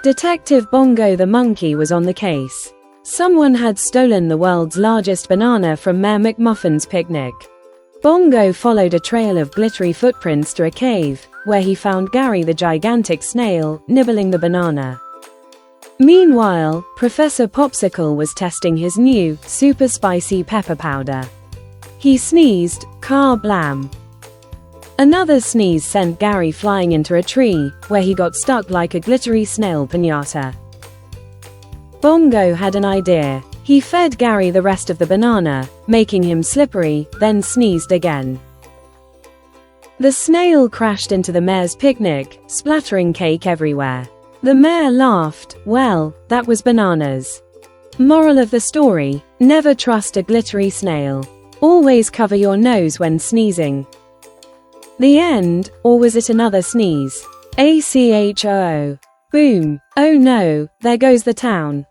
Detective Bongo the Monkey was on the case. Someone had stolen the world's largest banana from Mayor McMuffin's picnic. Bongo followed a trail of glittery footprints to a cave, where he found Gary the Gigantic Snail, nibbling the banana. Meanwhile, Professor Popsicle was testing his new, super spicy pepper powder. He sneezed, KA-BLAM. Another sneeze sent Gary flying into a tree, where he got stuck like a glittery snail-piñata. Bongo had an idea. He fed Gary the rest of the banana, making him slippery, then sneezed again. The snail crashed into the mayor's picnic, splattering cake everywhere. The mayor laughed. Well, that was bananas. Moral of the story: never trust a glittery snail. Always cover your nose when sneezing. The end, or was it another sneeze? ACHOO. Boom. Oh no, there goes the town.